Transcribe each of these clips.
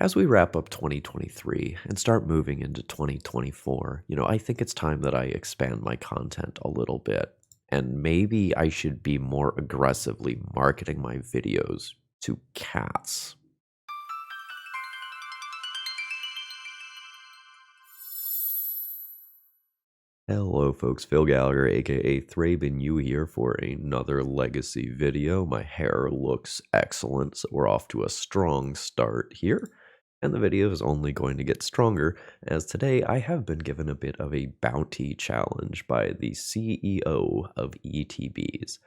As we wrap up 2023 and start moving into 2024, I think it's time that I expand my content a little bit. And maybe I should be more aggressively marketing my videos to cats. Hello, folks. Phil Gallagher, aka ThrabenU, here for another legacy video. My hair looks excellent, so we're off to a strong start here. And the video is only going to get stronger, as today I have been given a bit of a bounty challenge by the CEO of ETBs.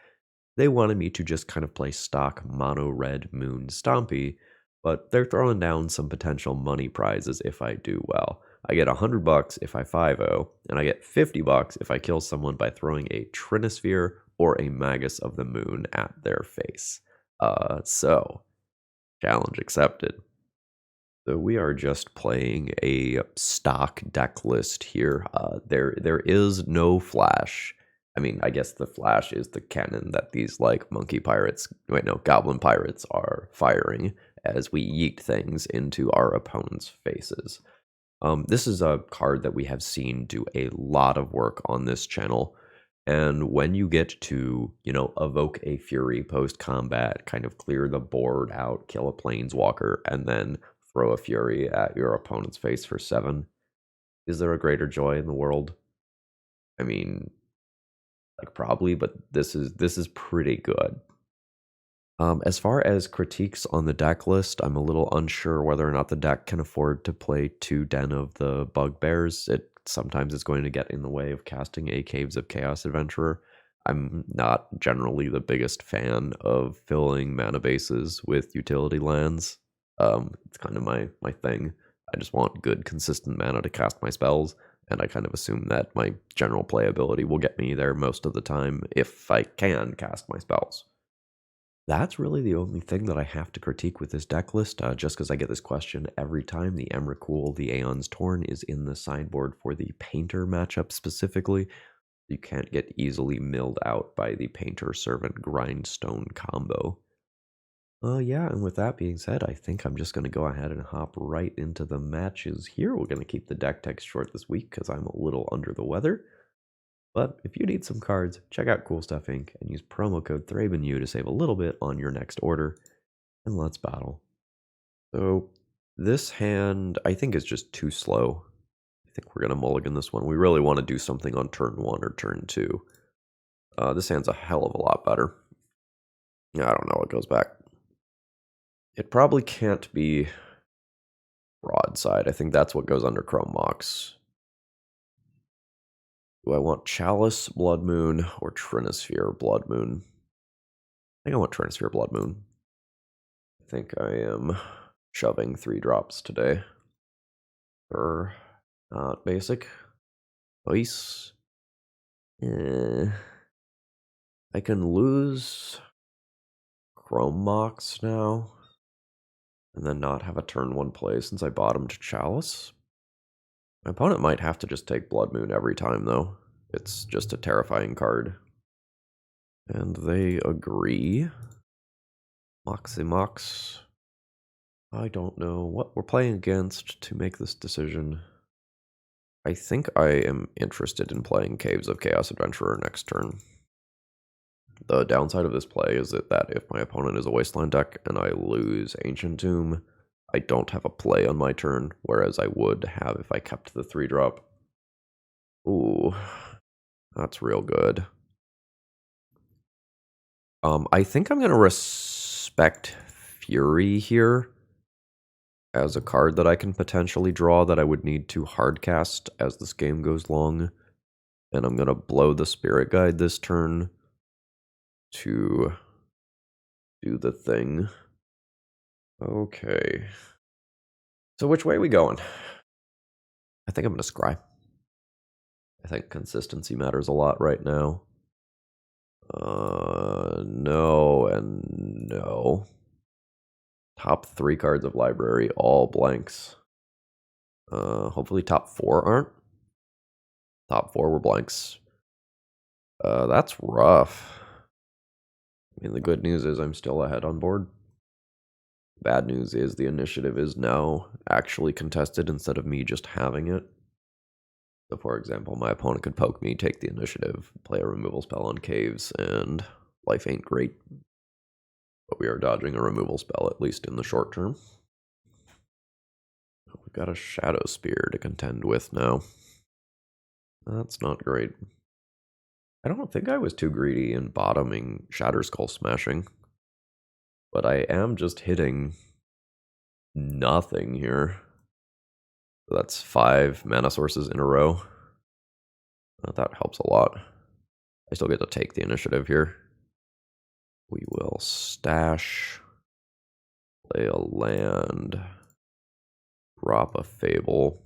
They wanted me to just kind of play stock mono red Moon Stompy, but they're throwing down some potential money prizes if I do well. I get $100 if I 5-0, and I get $50 if I kill someone by throwing a Trinisphere or a Magus of the Moon at their face. So, challenge accepted. So we are just playing a stock deck list here. There is no flash. I mean, I guess the flash is the cannon that these goblin pirates are firing as we yeet things into our opponent's faces. This is a card that we have seen do a lot of work on this channel. And when you get to, evoke a Fury post-combat, kind of clear the board out, kill a Planeswalker, and then throw a Fury at your opponent's face for 7, is there a greater joy in the world? I mean, probably, but this is pretty good. As far as critiques on the deck list, I'm a little unsure whether or not the deck can afford to play 2 Den of the Bugbears. It sometimes is going to get in the way of casting a Caves of Chaos Adventurer. I'm not generally the biggest fan of filling mana bases with utility lands. It's kind of my thing. I just want good, consistent mana to cast my spells, and I kind of assume that my general playability will get me there most of the time if I can cast my spells. That's really the only thing that I have to critique with this deck list, just because I get this question every time. The Emrakul, the Aeon's Torn, is in the sideboard for the Painter matchup specifically. You can't get easily milled out by the Painter Servant Grindstone combo. Yeah, and with that being said, I think I'm just going to go ahead and hop right into the matches here. We're going to keep the deck text short this week because I'm a little under the weather. But if you need some cards, check out Cool Stuff Inc. and use promo code ThrabenU to save a little bit on your next order. And let's battle. So this hand, I think, is just too slow. I think we're going to mulligan this one. We really want to do something on turn 1 or turn 2. This hand's a hell of a lot better. I don't know what goes back. It probably can't be Broadside. I think that's what goes under Chrome Mox. Do I want Chalice, Blood Moon, or Trinisphere, Blood Moon? I think I want Trinisphere, Blood Moon. I think I am shoving 3 drops today. Not basic. Ice. I can lose Chrome Mox now, and then not have a turn 1 play since I bottomed Chalice. My opponent might have to just take Blood Moon every time, though. It's just a terrifying card. And they agree. Moxie Mox. I don't know what we're playing against to make this decision. I think I am interested in playing Caves of Chaos Adventurer next turn. The downside of this play is that if my opponent is a Wasteland deck and I lose Ancient Tomb, I don't have a play on my turn, whereas I would have if I kept the 3-drop. Ooh, that's real good. I think I'm going to respect Fury here as a card that I can potentially draw that I would need to hardcast as this game goes long. And I'm going to blow the Spirit Guide this turn to do the thing. Okay. So which way are we going? I think I'm going to scry. I think consistency matters a lot right now. No and no. Top 3 cards of library, all blanks. Hopefully top 4 aren't. Top 4 were blanks. That's rough. I mean, the good news is I'm still ahead on board. Bad news is the initiative is now actually contested instead of me just having it. So, for example, my opponent could poke me, take the initiative, play a removal spell on caves, and life ain't great. But we are dodging a removal spell, at least in the short term. We've got a Shadow Spear to contend with now. That's not great. I don't think I was too greedy in bottoming Shatter Skull Smashing. But I am just hitting nothing here. That's 5 mana sources in a row. That helps a lot. I still get to take the initiative here. We will stash, play a land, drop a Fable,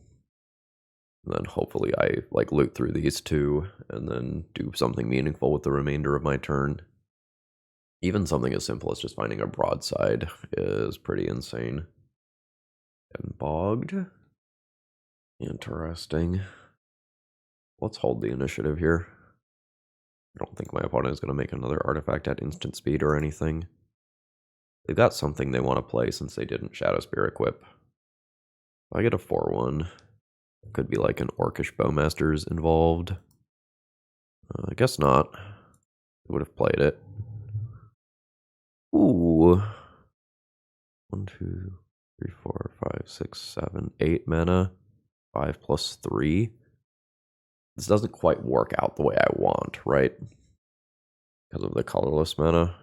and then hopefully I like loot through these two and then do something meaningful with the remainder of my turn. Even something as simple as just finding a Broadside is pretty insane. And bogged. Interesting. Let's hold the initiative here. I don't think my opponent is going to make another artifact at instant speed or anything. They've got something they want to play since they didn't Shadow Spear equip. I get a 4-1. Could be like an Orcish Bowmasters involved. I guess not. I would have played it. Ooh. 1, 2, 3, 4, 5, 6, 7, 8 mana. 5 plus 3. This doesn't quite work out the way I want, right? Because of the colorless mana.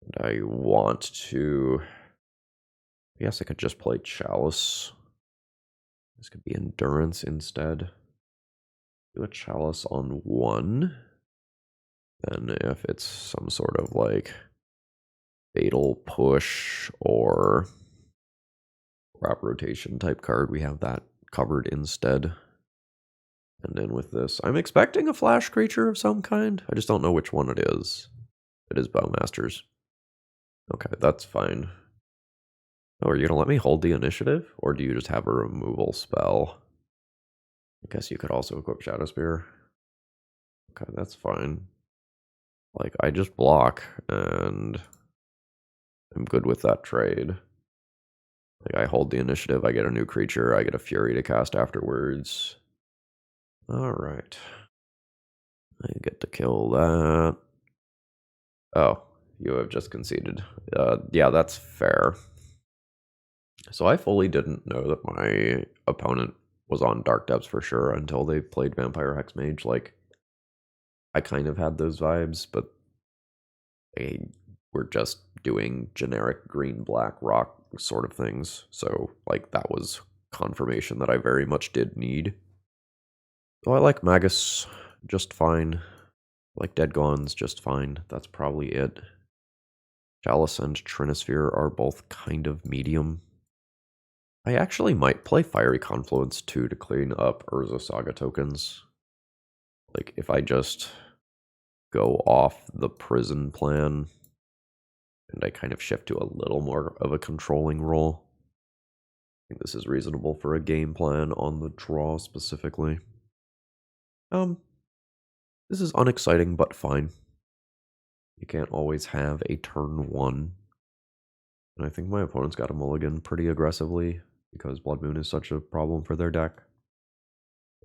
And I want to... I guess I could just play Chalice. This could be Endurance instead. Do a Chalice on 1. Then if it's some sort of like Fatal Push or Wrap Rotation type card, we have that covered instead. And then with this, I'm expecting a flash creature of some kind. I just don't know which one it is. It is Bowmasters. Okay, that's fine. Oh, are you going to let me hold the initiative? Or do you just have a removal spell? I guess you could also equip Shadow Spear. Okay, that's fine. Like, I just block, and I'm good with that trade. Like, I hold the initiative, I get a new creature, I get a Fury to cast afterwards. Alright. I get to kill that. Oh, you have just conceded. Yeah, that's fair. So I fully didn't know that my opponent was on Dark Depths for sure until they played Vampire Hexmage. Like, I kind of had those vibes, but they were just doing generic green-black rock sort of things. So, like, that was confirmation that I very much did need. So I like Magus just fine. I like Dead Gone's just fine. That's probably it. Chalice and Trinisphere are both kind of medium. I actually might play Fiery Confluence too to clean up Urza Saga tokens. Like, if I just go off the prison plan and I kind of shift to a little more of a controlling role. I think this is reasonable for a game plan on the draw specifically. This is unexciting but fine. You can't always have a turn 1. And I think my opponent's got a mulligan pretty aggressively because Blood Moon is such a problem for their deck.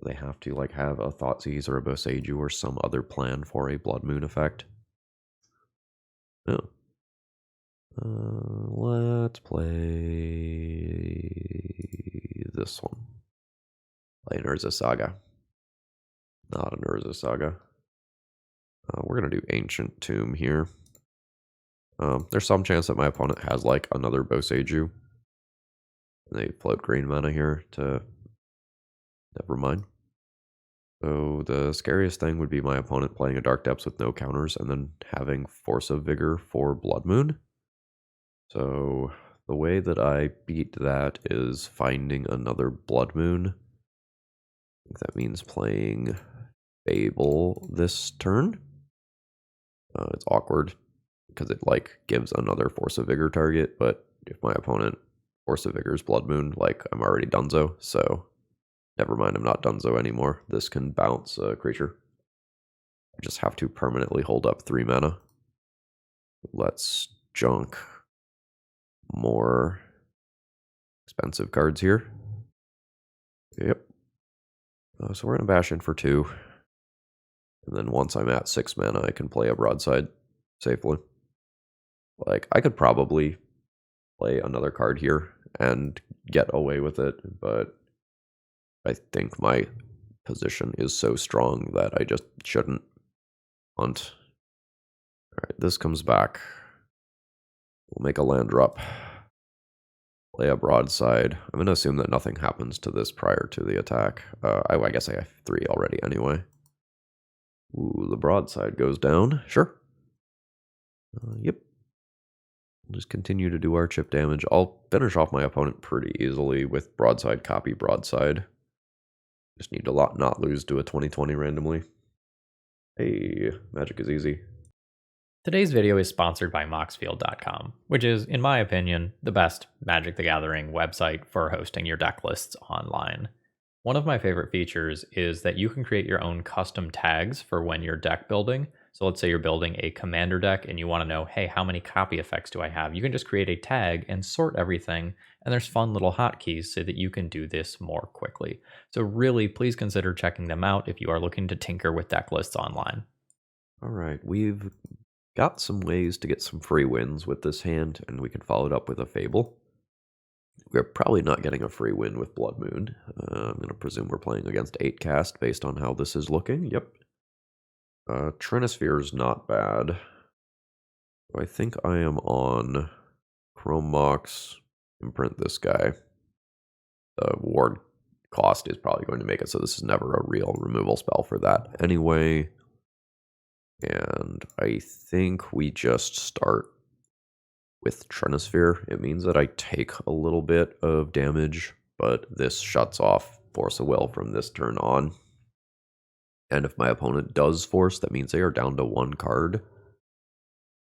They have to like have a Thoughtseize or a Boseiju or some other plan for a Blood Moon effect. Oh. Let's play this one. Play an Urza Saga. Not an Urza Saga. We're going to do Ancient Tomb here. There's some chance that my opponent has like another Boseiju. They float green mana here to... Never mind. So the scariest thing would be my opponent playing a Dark Depths with no counters and then having Force of Vigor for Blood Moon. So the way that I beat that is finding another Blood Moon. I think that means playing Fable this turn. It's awkward because it like gives another Force of Vigor target, but if my opponent Force of Vigor's Blood Moon, like I'm already donezo, so never mind, I'm not donezo anymore. This can bounce a creature. I just have to permanently hold up 3 mana. Let's junk more expensive cards here. Yep. So we're going to bash in for 2. And then once I'm at 6 mana, I can play a Broadside safely. Like, I could probably play another card here and get away with it, but I think my position is so strong that I just shouldn't hunt. Alright, this comes back. We'll make a land drop. Play a Broadside. I'm going to assume that nothing happens to this prior to the attack. I guess I have 3 already anyway. Ooh, the Broadside goes down. Sure. Yep. We'll just continue to do our chip damage. I'll finish off my opponent pretty easily with Broadside, copy Broadside. Just need to not lose to a 2020 randomly. Hey, magic is easy. Today's video is sponsored by Moxfield.com, which is, in my opinion, the best Magic the Gathering website for hosting your deck lists online. One of my favorite features is that you can create your own custom tags for when you're deck building. So let's say you're building a commander deck and you want to know, hey, how many copy effects do I have? You can just create a tag and sort everything, and there's fun little hotkeys so that you can do this more quickly. So really, please consider checking them out if you are looking to tinker with deck lists online. All right, we've got some ways to get some free wins with this hand, and we can follow it up with a Fable. We're probably not getting a free win with Blood Moon. I'm going to presume we're playing against 8 cast based on how this is looking. Yep. Trinisphere is not bad. I think I am on Chrome Mox. Imprint this guy. The ward cost is probably going to make it so this is never a real removal spell for that anyway. And I think we just start with Trinisphere. It means that I take a little bit of damage, but this shuts off Force of Will from this turn on. And if my opponent does force, that means they are down to 1 card.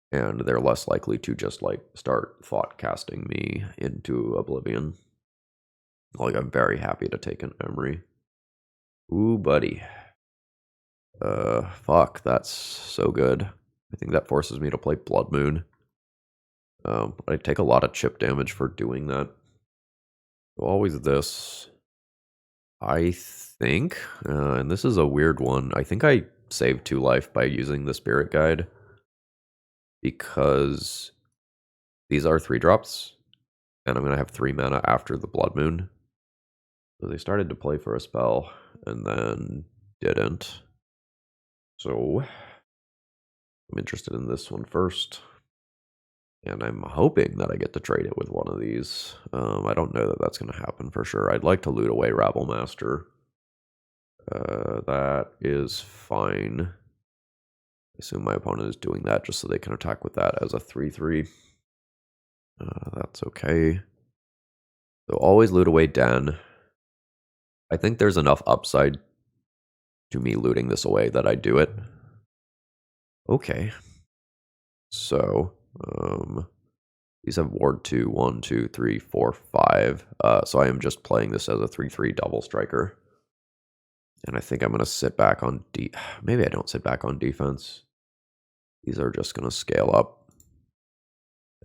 And they're less likely to just like start thought casting me into oblivion. Like, I'm very happy to take an Emery. Ooh, buddy. Fuck, that's so good. I think that forces me to play Blood Moon. I take a lot of chip damage for doing that. So always this. I think, and this is a weird one, I think I saved 2 life by using the Spirit Guide. Because these are 3 drops, and I'm going to have 3 mana after the Blood Moon. So they started to play for a spell, and then didn't. So I'm interested in this one first. And I'm hoping that I get to trade it with one of these. I don't know that that's going to happen for sure. I'd like to loot away Rabble Master. That is fine. I assume my opponent is doing that just so they can attack with that as a 3/3. That's okay. So always loot away Den. I think there's enough upside to me looting this away that I do it. Okay. So, these have ward 2, 1, 2, 3, 4, 5. So I am just playing this as a 3/3 double striker. And I think I'm going to sit back on maybe I don't sit back on defense. These are just going to scale up.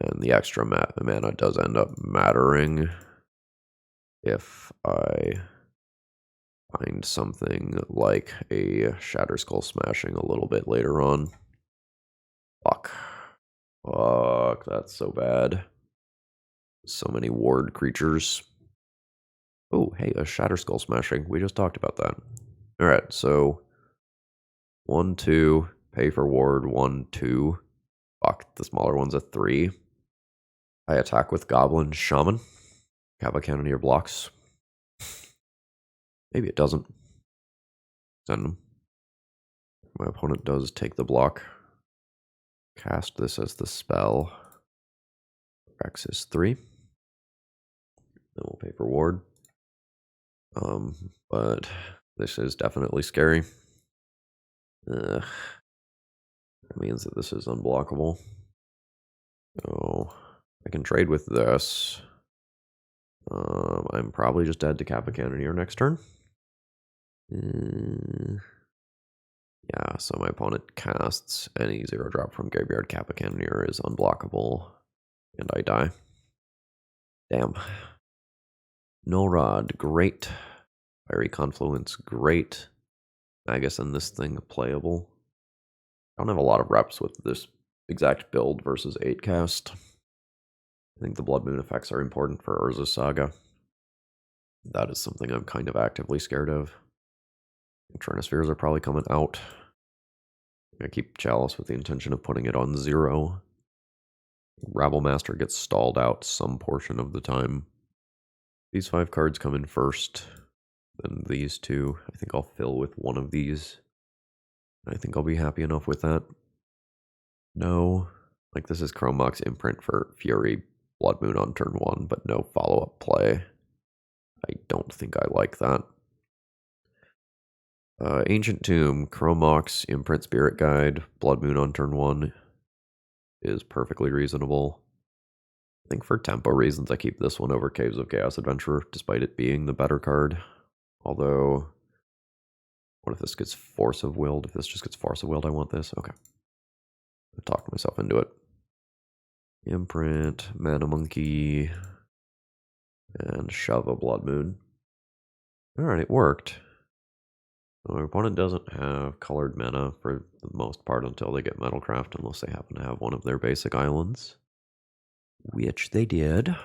And the extra mana does end up mattering if I find something like a Shatter Skull Smashing a little bit later on. Fuck. Fuck, that's so bad. So many ward creatures. Oh, hey, a Shatter Skull Smashing. We just talked about that. Alright, so 1, 2, pay for ward, 1, 2. Fuck, the smaller one's a 3. I attack with Goblin Shaman. Have a Cannoneer blocks. Maybe it doesn't. Send them. My opponent does take the block. Cast this as the spell. X is 3. Then we'll pay for ward. But this is definitely scary. That means that this is unblockable. So I can trade with this. I'm probably just dead to Kappa Cannoneer next turn. Yeah, so my opponent casts any 0-drop from graveyard. Kappa Cannoneer is unblockable, and I die. Damn. Null Rod, great. Fiery Confluence, great. Magus and this thing playable. I don't have a lot of reps with this exact build versus 8 cast. I think the Blood Moon effects are important for Urza Saga. That is something I'm kind of actively scared of. Trinispheres are probably coming out. I keep Chalice with the intention of putting it on 0. Rabble Master gets stalled out some portion of the time. These 5 cards come in first. Then these 2. I think I'll fill with one of these. I think I'll be happy enough with that. No. Like, this is Chrome Mox imprint for Fury Blood Moon on turn 1, but no follow-up play. I don't think I like that. Ancient Tomb, Chrome Mox, Imprint Spirit Guide, Blood Moon on turn 1 is perfectly reasonable. I think for tempo reasons, I keep this one over Caves of Chaos Adventurer, despite it being the better card. Although, what if this gets Force of Willed? If this just gets Force of Willed, I want this? Okay. I talked myself into it. Imprint, Mana Monkey, and shove a Blood Moon. Alright, it worked. Our opponent doesn't have colored mana for the most part until they get Metalcraft, unless they happen to have one of their basic islands. Which they did.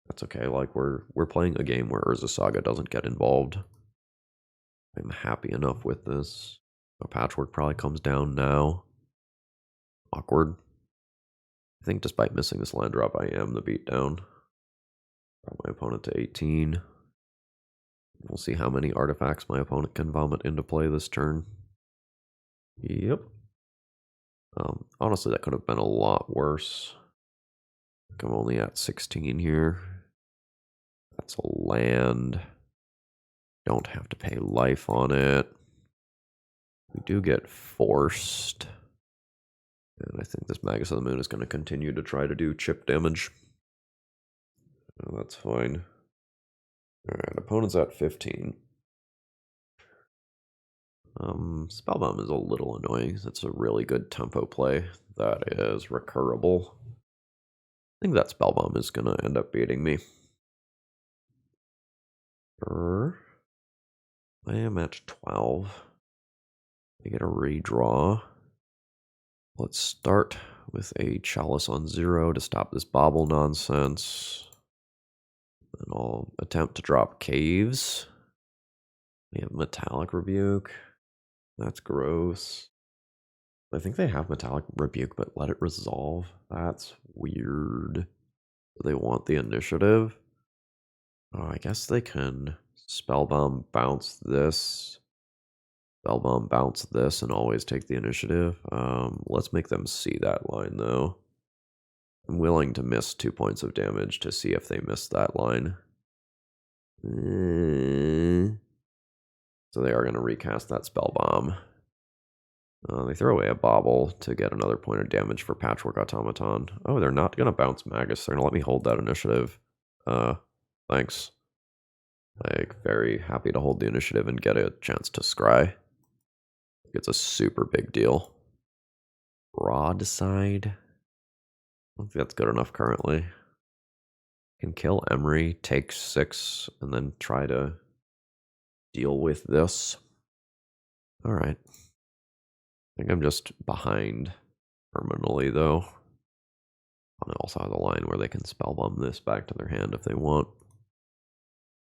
That's okay, like, we're playing a game where Urza Saga doesn't get involved. I'm happy enough with this. A Patchwork probably comes down now. Awkward. I think despite missing this land drop, I am the beatdown. Brought my opponent to 18. We'll see how many artifacts my opponent can vomit into play this turn. Yep. Honestly, that could have been a lot worse. I'm only at 16 here. That's a land. Don't have to pay life on it. We do get forced. And I think this Magus of the Moon is going to continue to try to do chip damage. Oh, that's fine. Alright, opponent's at 15. Spellbomb is a little annoying. It's a really good tempo play that is recurable. I think that Spellbomb is going to end up beating me. I am at 12. I get a redraw. Let's start with a Chalice on 0 to stop this Bobble nonsense. And I'll attempt to drop Caves. We have Metallic Rebuke. That's gross. I think they have Metallic Rebuke, but let it resolve. That's weird. They want the initiative. Oh, I guess they can Spellbomb bounce this. Spellbomb bounce this and always take the initiative. Let's make them see that line, though. I'm willing to miss 2 points of damage to see if they miss that line. So they are going to recast that Spellbomb. They throw away a Bobble to get another point of damage for Patchwork Automaton. Oh, they're not going to bounce Magus. They're going to let me hold that initiative. Thanks. Like, very happy to hold the initiative and get a chance to scry. It's a super big deal. Broadside. I don't think that's good enough currently. Can kill Emery, take 6, and then try to deal with this. Alright. I think I'm just behind terminally, though. And it also has a line where they can Spellbomb this back to their hand if they want.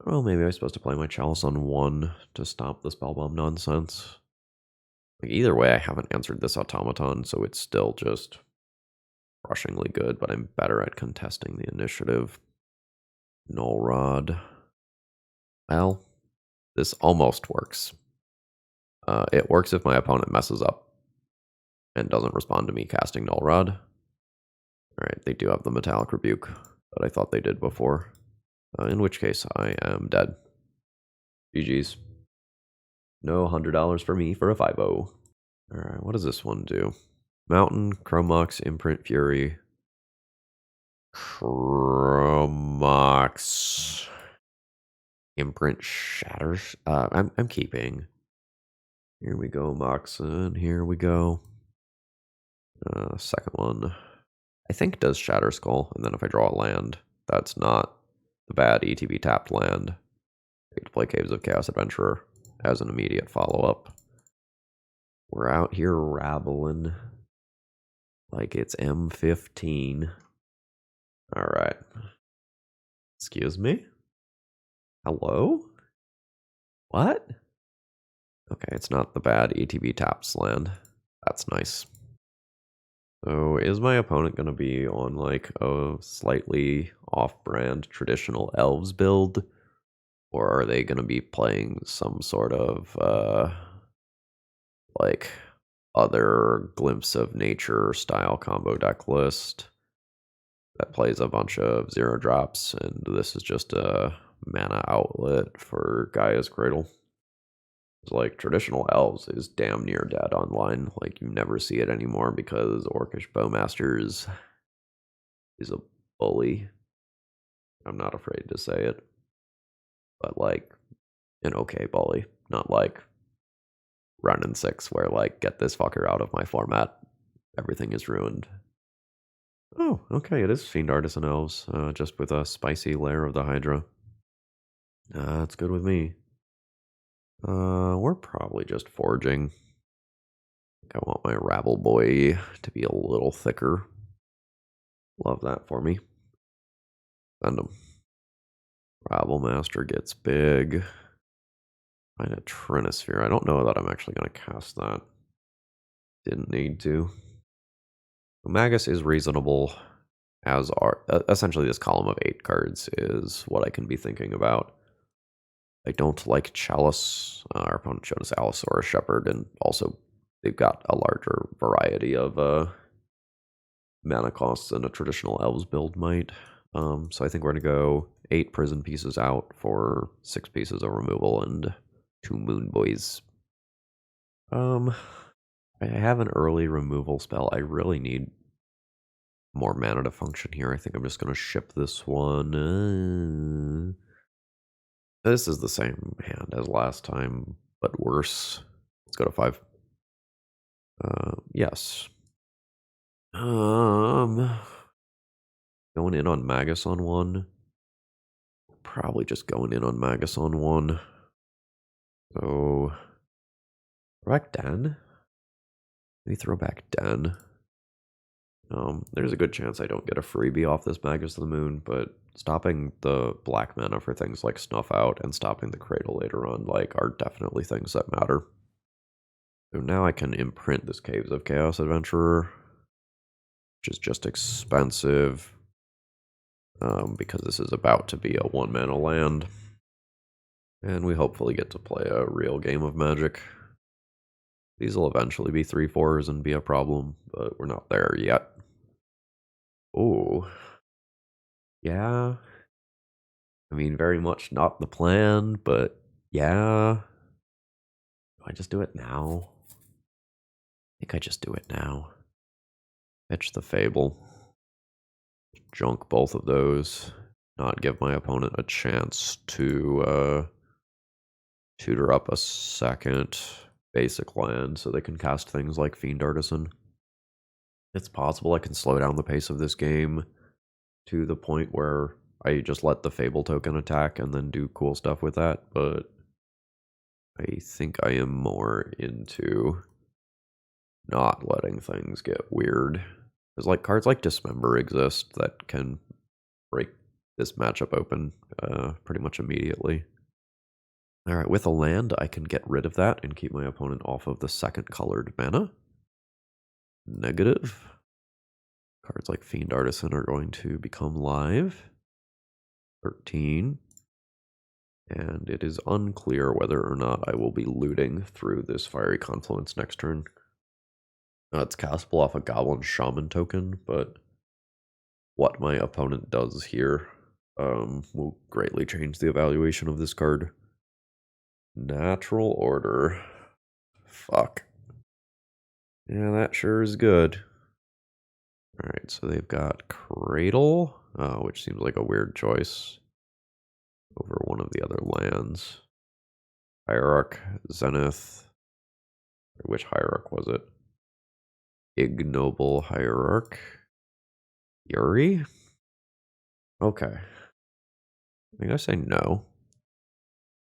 Well, maybe I'm supposed to play my Chalice on 1 to stop the Spellbomb nonsense. Like, either way, I haven't answered this Automaton, so it's still just crushingly good, but I'm better at contesting the initiative. Null Rod. Well, this almost works. It works if my opponent messes up and doesn't respond to me casting Null Rod. Alright, they do have the Metallic Rebuke that I thought they did before. In which case, I am dead. GG's. No $100 for me for a 5-0. Alright, what does this one do? Mountain, Chrome Mox, Imprint Fury. Chrome Mox. Imprint Shatters. I'm keeping. Here we go, Moxon. Here we go. Second one. I think does Shatter Skull, and then if I draw a land, That's not the bad ETB tapped land. I get to play Caves of Chaos Adventurer as an immediate follow-up. We're out here rabbling like it's M15. Alright. Excuse me? Hello? What? Okay, it's not the bad ETB taps land. That's nice. So is my opponent going to be on like a slightly off-brand traditional elves build? Or are they going to be playing some sort of like other glimpse of nature style combo deck list that plays a bunch of 0 drops, and this is just a mana outlet for Gaia's Cradle? It's like traditional elves is damn near dead online. Like you never see it anymore because Orcish Bowmasters is a bully. I'm not afraid to say it. But like an okay bully, not like Ronin 6 where like get this fucker out of my format. Everything is ruined. Oh, okay, it is Fiend Artisan Elves, just with a spicy layer of the Hydra. That's good with me. We're probably just forging. I want my Rabble Boy to be a little thicker. Love that for me. Send him. Rabble Master gets big. Find a Trinisphere. I don't know that I'm actually going to cast that. Didn't need to. Magus is reasonable, as are essentially this column of 8 cards is what I can be thinking about. I don't like Chalice. Our opponent showed us Allosaurus Shepherd, and also they've got a larger variety of mana costs than a traditional Elves build might. So I think we're going to go 8 prison pieces out for 6 pieces of removal and 2 Moon Boys. I have an early removal spell. I really need more mana to function here. I think I'm just going to ship this one. This is the same hand as last time, but worse. Let's go to 5. Yes. Going in on Magus on 1. Probably just going in on Magus on 1. So, throw back Den? Maybe throw back Den. There's a good chance I don't get a freebie off this Magus of the Moon, but stopping the black mana for things like Snuff Out and stopping the Cradle later on are definitely things that matter. So now I can imprint this Caves of Chaos Adventurer, which is just expensive, because this is about to be a 1-mana land. And we hopefully get to play a real game of Magic. These will eventually be 3/4s and be a problem, but we're not there yet. Oh. Yeah. I mean, very much not the plan, but yeah. Do I just do it now? I think I just do it now. Fetch the Fable. Junk both of those. Not give my opponent a chance to tutor up a second basic land so they can cast things like Fiend Artisan. It's possible I can slow down the pace of this game to the point where I just let the Fable token attack and then do cool stuff with that, but I think I am more into not letting things get weird. Because like cards like Dismember exist that can break this matchup open pretty much immediately. Alright, with a land, I can get rid of that and keep my opponent off of the second colored mana. Negative. Cards like Fiend Artisan are going to become live. 13. And it is unclear whether or not I will be looting through this Fiery Confluence next turn. It's castable off a Goblin Shaman token, but what my opponent does here will greatly change the evaluation of this card. Natural Order. Fuck. Yeah, that sure is good. Alright, so they've got Cradle, which seems like a weird choice over one of the other lands. Hierarch, Zenith. Which Hierarch was it? Ignoble Hierarch. Yuri? Okay. I think I say no.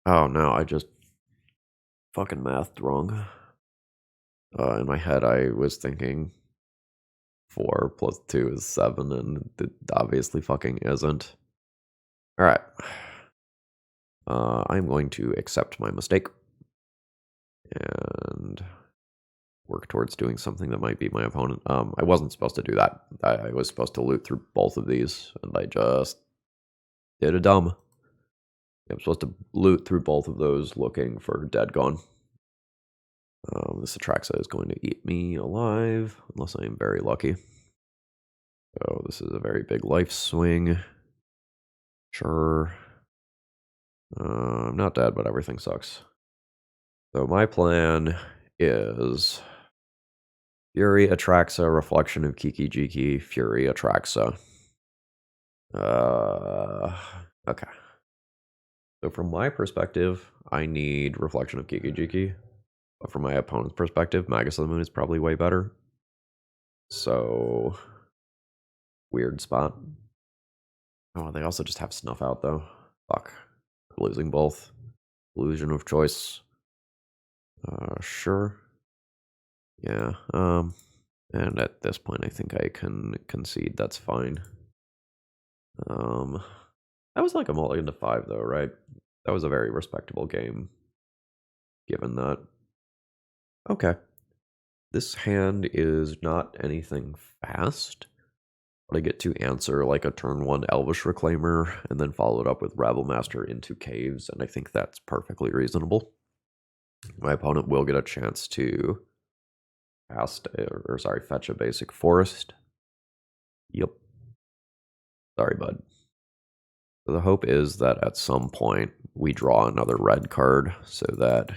Oh no, I just fucking mathed wrong. In my head, I was thinking 4 plus 2 is 7, and it obviously fucking isn't. Alright. I'm going to accept my mistake and work towards doing something that might beat my opponent. I wasn't supposed to do that. I was supposed to loot through both of these, and I just did a dumb. I'm supposed to loot through both of those looking for dead gone. This Atraxa is going to eat me alive, unless I am very lucky. So this is a very big life swing. Sure. I'm not dead, but everything sucks. So my plan is Fury Atraxa, Reflection of Kiki Jiki, Fury Atraxa. Okay. So from my perspective, I need Reflection of Kiki Jiki. But from my opponent's perspective, Magus of the Moon is probably way better. So, weird spot. Oh, they also just have Snuff Out, though. Fuck. Losing both. Illusion of choice. Sure. Yeah, and at this point, I think I can concede that's fine. That was like a mulligan to 5, though, right? That was a very respectable game, given that. Okay. This hand is not anything fast, but I get to answer like a turn 1 Elvish Reclaimer and then follow it up with Rabblemaster into Caves, and I think that's perfectly reasonable. My opponent will get a chance to fetch a basic forest. Yep. Sorry, bud. So the hope is that at some point we draw another red card so that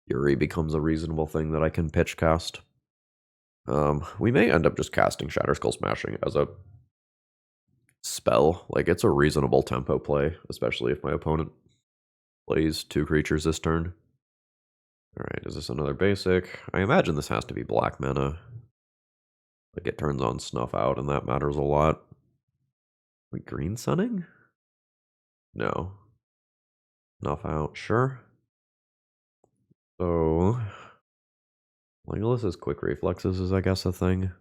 Fury becomes a reasonable thing that I can pitch cast. We may end up just casting Shatterskull Smashing as a spell. Like, it's a reasonable tempo play, especially if my opponent plays 2 creatures this turn. Alright, is this another basic? I imagine this has to be black mana. Like, it turns on Snuff Out, and that matters a lot. We green sunning? No. Snuff Out, sure. So, Legolas's quick reflexes is, I guess, a thing.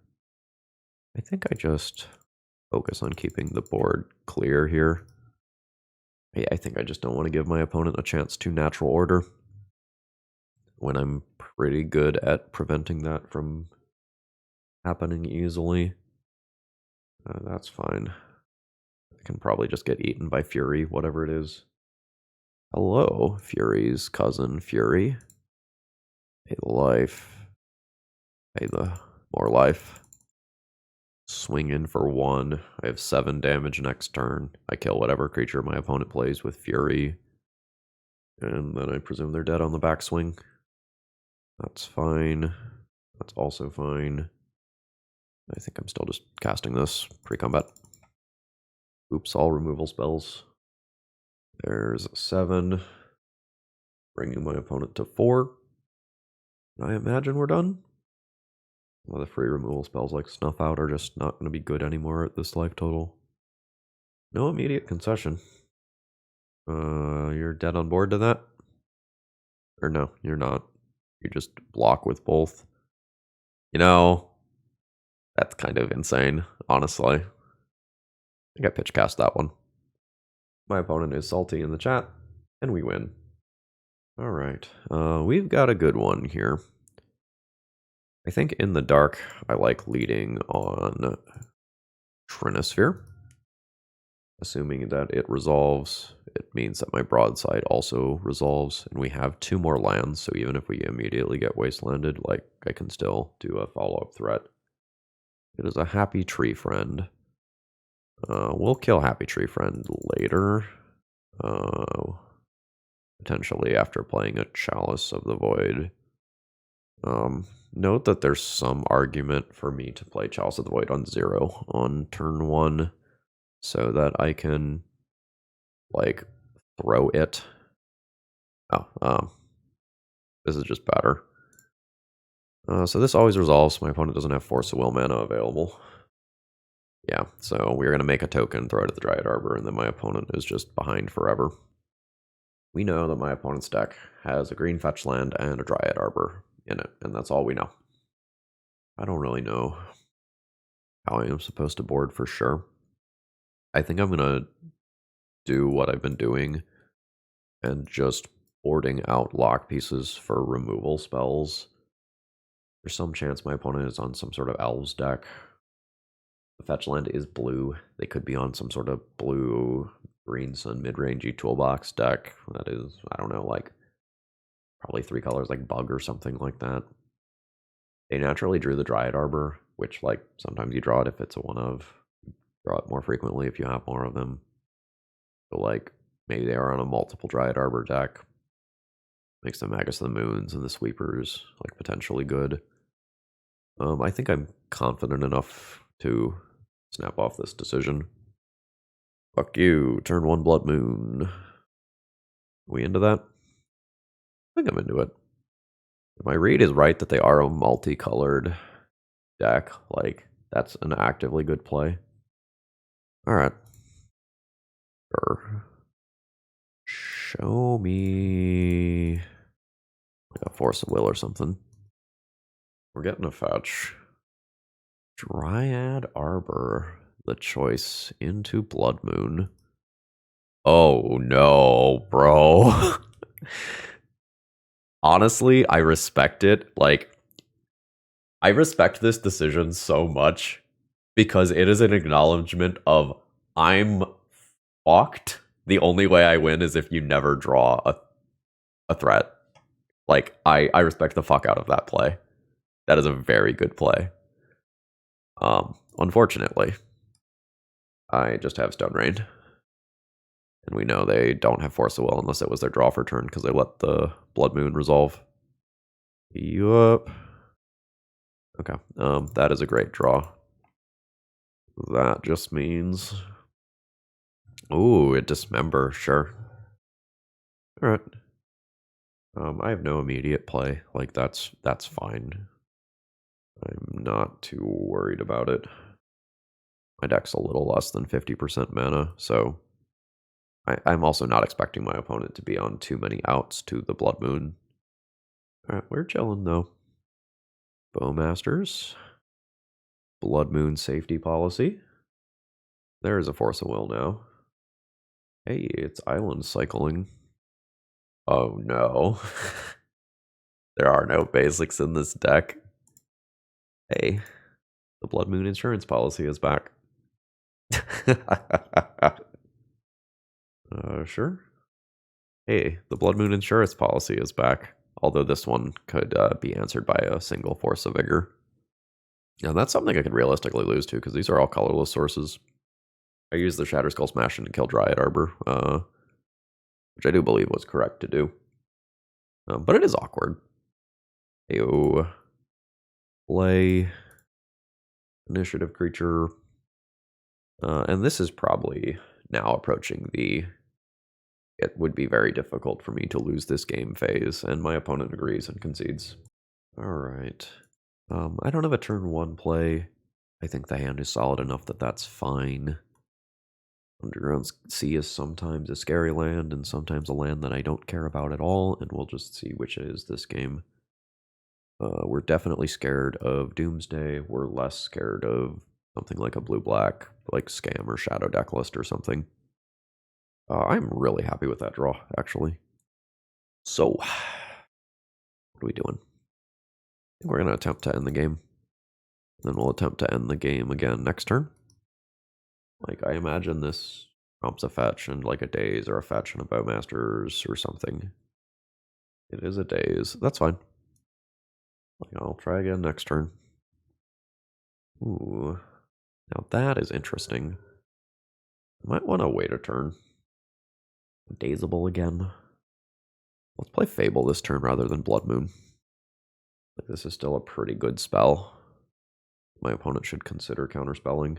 I think I just focus on keeping the board clear here. I think I just don't want to give my opponent a chance to natural order when I'm pretty good at preventing that from happening easily. That's fine. I can probably just get eaten by Fury, whatever it is. Hello, Fury's cousin, Fury. Pay the life. Pay the more life. Swing in for 1. I have 7 damage next turn. I kill whatever creature my opponent plays with Fury. And then I presume they're dead on the backswing. That's fine. That's also fine. I think I'm still just casting this pre-combat. Oops, all removal spells. There's 7. Bringing my opponent to 4. I imagine we're done. Well, the free removal spells like Snuff Out are just not going to be good anymore at this life total. No immediate concession. You're dead on board to that? Or no, you're not. You just block with both. You know, that's kind of insane, honestly. I think I pitch cast that one. My opponent is salty in the chat, and we win. Alright, we've got a good one here. I think in the dark, I like leading on Trinisphere. Assuming that it resolves, it means that my Broadside also resolves, and we have 2 more lands, so even if we immediately get wastelanded, like, I can still do a follow-up threat. It is a Happy Tree Friend. We'll kill Happy Tree Friend later. Potentially after playing a Chalice of the Void. Note that there's some argument for me to play Chalice of the Void on 0 on turn 1. So that I can, like, throw it. Oh, this is just better. So this always resolves. My opponent doesn't have Force of Will mana available. Yeah, so we're going to make a token, throw it at the Dryad Arbor, and then my opponent is just behind forever. We know that my opponent's deck has a green fetch land and a Dryad Arbor in it, and that's all we know. I don't really know how I am supposed to board for sure. I think I'm going to do what I've been doing and just boarding out lock pieces for removal spells. There's some chance my opponent is on some sort of elves deck. The fetch land is blue. They could be on some sort of blue green sun mid-rangey toolbox deck. That is, I don't know, like probably 3 colors like bug or something like that. They naturally drew the Dryad Arbor, which like sometimes you draw it if it's a one of. Draw it more frequently if you have more of them. So like maybe they are on a multiple Dryad Arbor deck. Makes the Magus of the Moons and the Sweepers like potentially good. I think I'm confident enough to snap off this decision. Fuck you, turn 1 Blood Moon. We into that? I think I'm into it. If my read is right that they are a multicolored deck, like that's an actively good play. Alright. Sure. Show me like a Force of Will or something. We're getting a fetch. Dryad Arbor, the choice into Blood Moon. Oh no, bro. Honestly, I respect it. Like, I respect this decision so much because it is an acknowledgement of I'm fucked. The only way I win is if you never draw a threat. Like, I respect the fuck out of that play. That is a very good play. Unfortunately, I just have Stone Rain. And we know they don't have Force of Will unless it was their draw for turn because they let the Blood Moon resolve. Yup. Okay, that is a great draw. That just means... Ooh, a Dismember, sure. Alright. I have no immediate play. Like, that's fine. I'm not too worried about it. My deck's a little less than 50% mana, so... I'm also not expecting my opponent to be on too many outs to the Blood Moon. Alright, we're chilling, though. Bowmasters. Blood Moon safety policy. There is a Force of Will now. Hey, it's island cycling. Oh no. There are no basics in this deck. Hey, the Blood Moon insurance policy is back. Sure. Hey, the Blood Moon insurance policy is back. Although this one could be answered by a single Force of Vigor. Yeah, that's something I could realistically lose to, because these are all colorless sources. I used the Shatter Skull Smash to kill Dryad Arbor, which I do believe was correct to do. But it is awkward. Ayo. Play. Initiative creature. And this is probably now approaching the... It would be very difficult for me to lose this game phase, and my opponent agrees and concedes. Alright. I don't have a turn 1 play. I think the hand is solid enough that that's fine. Underground Sea is sometimes a scary land, and sometimes a land that I don't care about at all, and we'll just see which is this game. We're definitely scared of Doomsday. We're less scared of something like a blue-black, like Scam or Shadow Decklist or something. I'm really happy with that draw, actually. So, what are we doing? I think we're going to attempt to end the game. Then we'll attempt to end the game again next turn. Like, I imagine this prompts a fetch and like a Daze or a fetch and a Bowmasters or something. It is a Daze. That's fine. Like, I'll try again next turn. Ooh. Now that is interesting. I might want to wait a turn. Dazeable again. Let's play Fable this turn rather than Blood Moon. Like, this is still a pretty good spell. My opponent should consider counterspelling.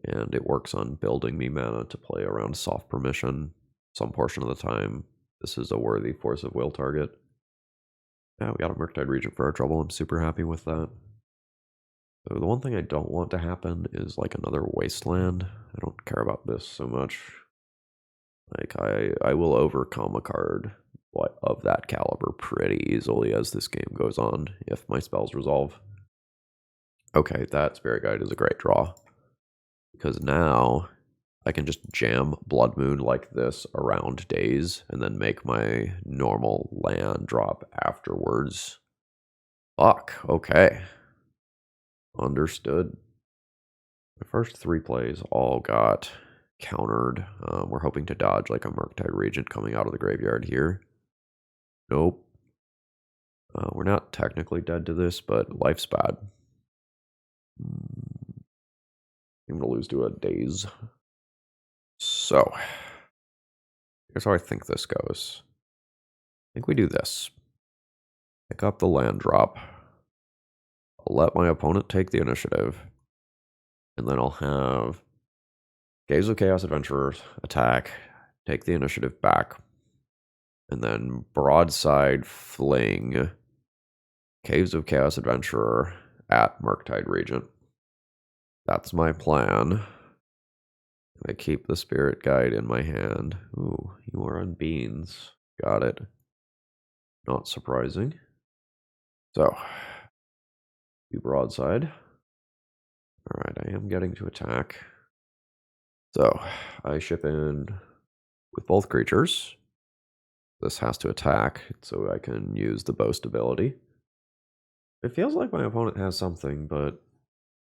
And it works on building me mana to play around soft permission some portion of the time. This is a worthy Force of Will target. Yeah, we got a Murktide Regent for our trouble. I'm super happy with that. So the one thing I don't want to happen is like another wasteland. I don't care about this so much. Like I will overcome a card of that caliber pretty easily as this game goes on if my spells resolve. Okay, that Spirit Guide is a great draw. Because now I can just jam Blood Moon like this around days and then make my normal land drop afterwards. Fuck, okay. Understood. The first 3 plays all got countered. We're hoping to dodge like a Murktide Regent coming out of the graveyard here. Nope. We're not technically dead to this, but life's bad. I'm going to lose to a Daze. So, here's how I think this goes. I think we do this. Pick up the land drop. I'll let my opponent take the initiative. And then I'll have Gaze of Chaos Adventurers attack, take the initiative back. And then Broadside Fling Caves of Chaos Adventurer at Murktide Regent. That's my plan. I keep the Spirit Guide in my hand. Ooh, you are on beans. Got it. Not surprising. So, you Broadside. Alright, I am getting to attack. So, I ship in with both creatures. This has to attack, so I can use the Boast ability. It feels like my opponent has something, but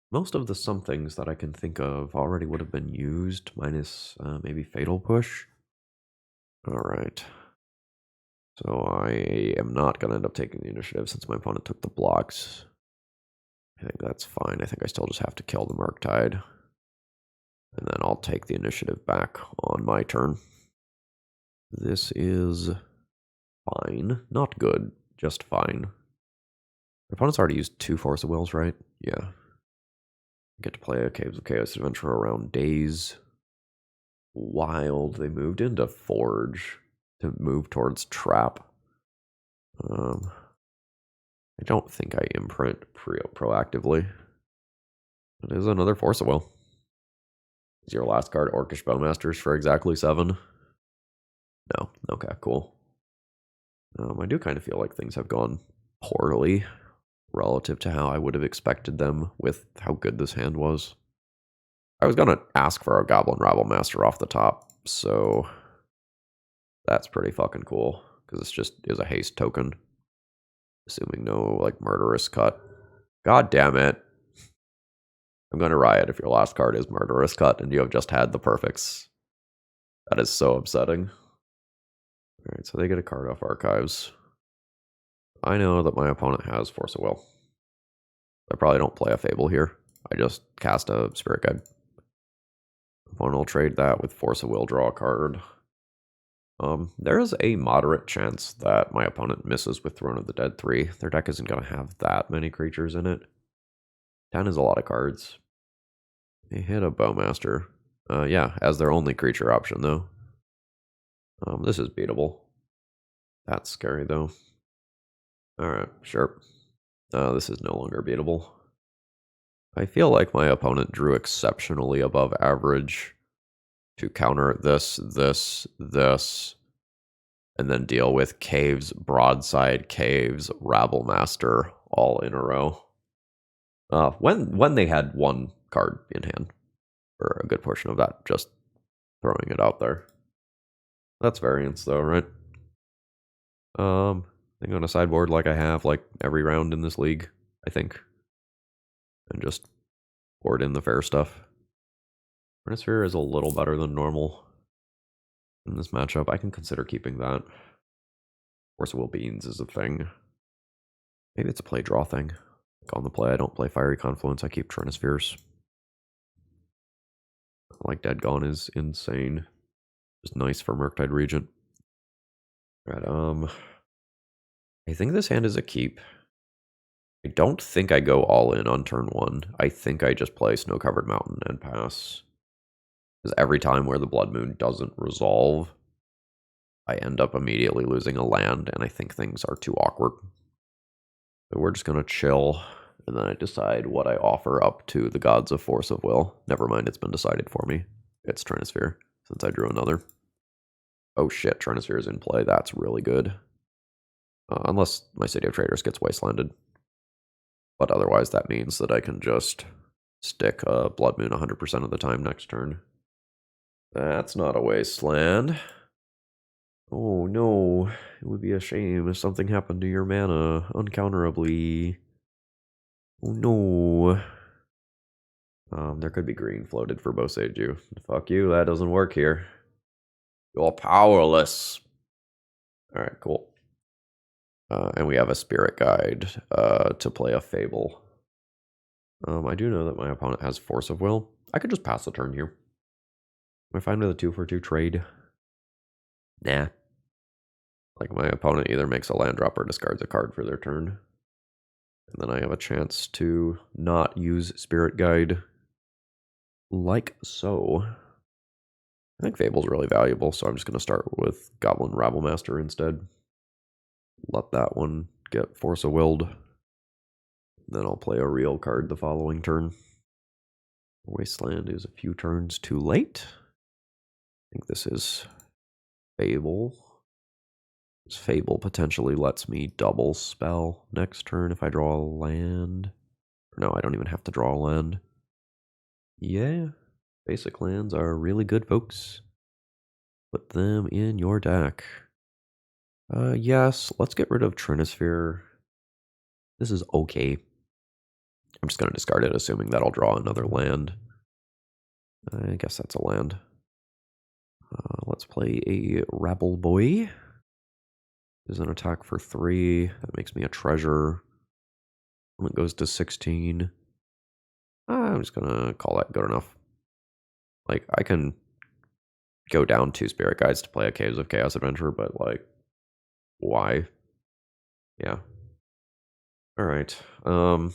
most of the somethings that I can think of already would have been used, minus maybe Fatal Push. Alright. So I am not going to end up taking the initiative since my opponent took the blocks. I think that's fine. I think I still just have to kill the Murktide. And then I'll take the initiative back on my turn. This is fine. Not good, just fine. My opponent's already used 2 Force of Wills, right? Yeah. I get to play a Caves of Chaos Adventure around days. Wild. They moved into Forge to move towards Trap. I don't think I imprint proactively. It is another Force of Will. Is your last card Orcish Bowmasters for exactly 7? No. Okay, cool. I do kind of feel like things have gone poorly relative to how I would have expected them with how good this hand was. I was going to ask for a Goblin Rabblemaster off the top, so that's pretty fucking cool, because it's just is a haste token. Assuming no, like, Murderous Cut. God damn it. I'm going to riot if your last card is Murderous Cut and you have just had the perfects. That is so upsetting. Alright, so they get a card off Archives. I know that my opponent has Force of Will. I probably don't play a Fable here. I just cast a Spirit Guide. Opponent will trade that with Force of Will, draw a card. There is a moderate chance that my opponent misses with Throne of the Dead 3. Their deck isn't going to have that many creatures in it. 10 is a lot of cards. They hit a Bowmaster. Yeah, as their only creature option, though. This is beatable. That's scary, though. Alright, sure. This is no longer beatable. I feel like my opponent drew exceptionally above average to counter this, and then deal with Caves, Broadside, Caves, Rabblemaster all in a row. When they had 1 card in hand, or a good portion of that, just throwing it out there. That's variance though, right? I'm on a sideboard like I have like every round in this league, I think. And just board in the fair stuff. Trinisphere is a little better than normal in this matchup. I can consider keeping that. Force of Will Beans is a thing. Maybe it's a play draw thing. Like on the play, I don't play Fiery Confluence, I keep Trinispheres. Like Dead Gone is insane. Just nice for Murktide Regent. Alright, I think this hand is a keep. I don't think I go all in on turn 1. I think I just play Snow Covered Mountain and pass. Because every time where the Blood Moon doesn't resolve, I end up immediately losing a land, and I think things are too awkward. So we're just going to chill and then I decide what I offer up to the gods of force of will. Never mind, it's been decided for me. It's Trinisphere, since I drew another. Oh shit, Trinisphere is in play. That's really good. Unless my City of Traders gets wastelanded. But otherwise, that means that I can just stick Blood Moon 100% of the time next turn. That's not a wasteland. Oh no, it would be a shame if something happened to your mana uncounterably. Oh no. There could be green floated for Boseiju. Fuck you, that doesn't work here. You're powerless. Alright, cool. And we have a Spirit Guide to play a Fable. I do know that my opponent has Force of Will. I could just pass the turn here. Am I fine with a 2-for-2 trade? Nah. Like, my opponent either makes a land drop or discards a card for their turn. And then I have a chance to not use Spirit Guide. Like so. I think Fable's really valuable, so I'm just going to start with Goblin Rabblemaster instead. Let that one get Force of Willed. Then I'll play a real card the following turn. Wasteland is a few turns too late. I think this is Fable. This Fable potentially lets me double spell next turn if I draw a land. No, I don't even have to draw a land. Yeah, basic lands are really good, folks. Put them in your deck. Yes, let's get rid of Trinisphere. This is okay. I'm just going to discard it, assuming that I'll draw another land. I guess that's a land. Let's play a Rabble Boy. There's an attack for 3. That makes me a treasure. When it goes to 16. I'm just going to call that good enough. Like, I can go down 2 Spirit Guides to play a Caves of Chaos Adventure, but, like, why? Yeah. Alright. Trinisphere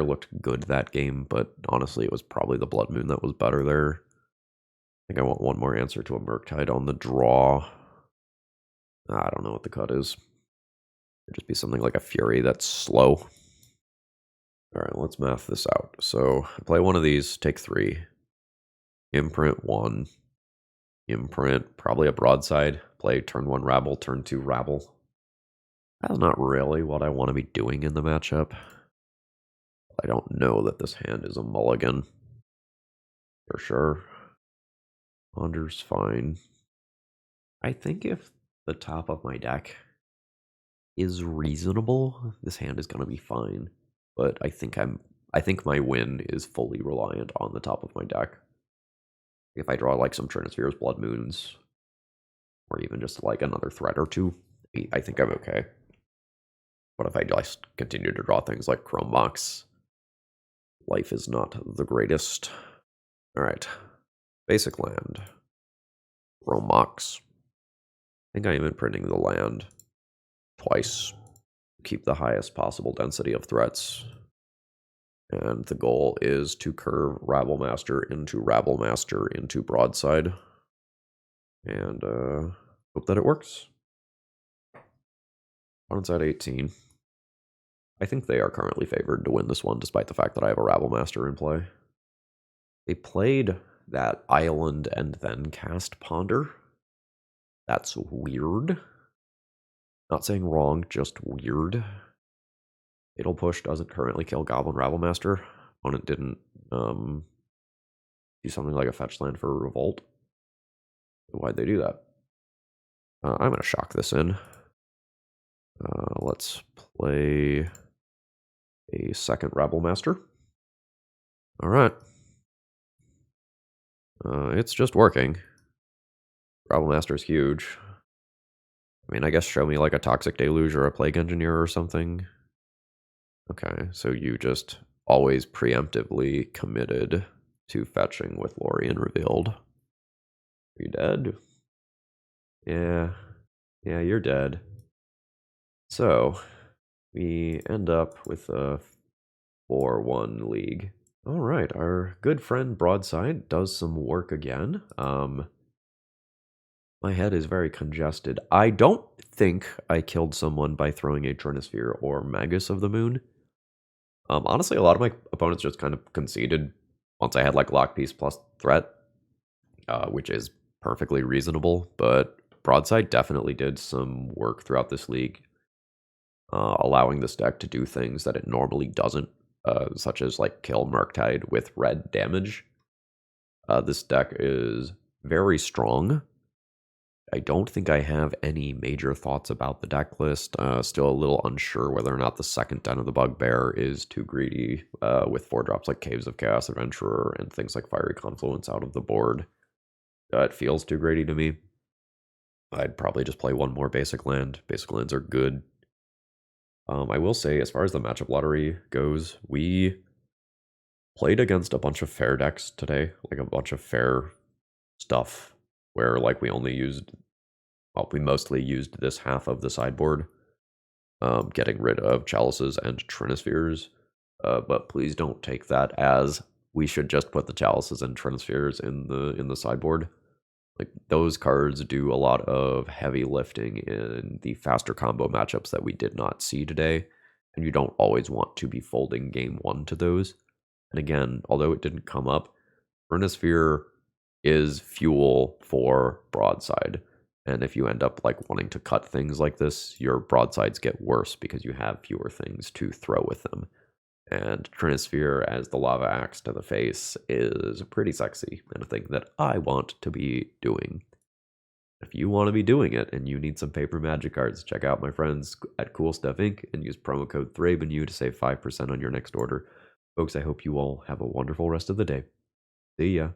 looked good that game, but honestly, it was probably the Blood Moon that was better there. I think I want one more answer to a Murktide on the draw. I don't know what the cut is. It'd just be something like a Fury that's slow. Alright, let's math this out. So, I play one of these, take 3. Imprint 1. Imprint, probably a Broadside. Play turn 1 Rabble, turn 2 Rabble. That's not really what I want to be doing in the matchup. I don't know that this hand is a mulligan. For sure. Ponder's fine. I think if the top of my deck is reasonable, this hand is going to be fine. But I think my win is fully reliant on the top of my deck. If I draw like some Trinisphere's Blood Moons, or even just like another threat or two, I think I'm okay. But if I just continue to draw things like Chrome Mox, life is not the greatest. Alright. Basic land. Chrome Mox. I think I am imprinting the land twice. Keep the highest possible density of threats. And the goal is to curve Rabblemaster into Broadside. And hope that it works. Opponent's at 18. I think they are currently favored to win this one, despite the fact that I have a Rabblemaster in play. They played that island and then cast Ponder. That's weird. Not saying wrong, just weird. Fatal Push doesn't currently kill Goblin Rabblemaster. Opponent didn't do something like a fetch land for Revolt. Why'd they do that? I'm going to shock this in. Let's play a second Rabblemaster. Alright. It's just working. Rabblemaster is huge. I mean, I guess show me like a Toxic Deluge or a Plague Engineer or something. Okay, so you just always preemptively committed to fetching with Lorien revealed. Are you dead? Yeah. Yeah, you're dead. So, we end up with a 4-1 league. Alright, our good friend Broadside does some work again. My head is very congested. I don't think I killed someone by throwing a Trinisphere or Magus of the Moon. Honestly, a lot of my opponents just kind of conceded once I had like Lock Piece plus Threat, which is perfectly reasonable. But Broadside definitely did some work throughout this league, allowing this deck to do things that it normally doesn't, such as like kill Murktide with red damage. This deck is very strong. I don't think I have any major thoughts about the deck list. Still a little unsure whether or not the second Den of the Bugbear is too greedy, with 4-drops like Caves of Chaos Adventurer and things like Fiery Confluence out of the board. It feels too greedy to me. I'd probably just play one more basic land. Basic lands are good. I will say, as far as the matchup lottery goes, we played against a bunch of fair decks today, like a bunch of fair stuff, where like we mostly used this half of the sideboard, getting rid of chalices and trinispheres. But please don't take that as we should just put the chalices and trinispheres in the sideboard. Like those cards do a lot of heavy lifting in the faster combo matchups that we did not see today, and you don't always want to be folding game one to those. And again, although it didn't come up, Trinisphere is fuel for Broadside. And if you end up like wanting to cut things like this, your broadsides get worse because you have fewer things to throw with them. And Trinisphere as the lava axe to the face is pretty sexy and a thing that I want to be doing. If you want to be doing it and you need some paper magic cards, check out my friends at Cool Stuff Inc. and use promo code ThrabenU to save 5% on your next order. Folks, I hope you all have a wonderful rest of the day. See ya.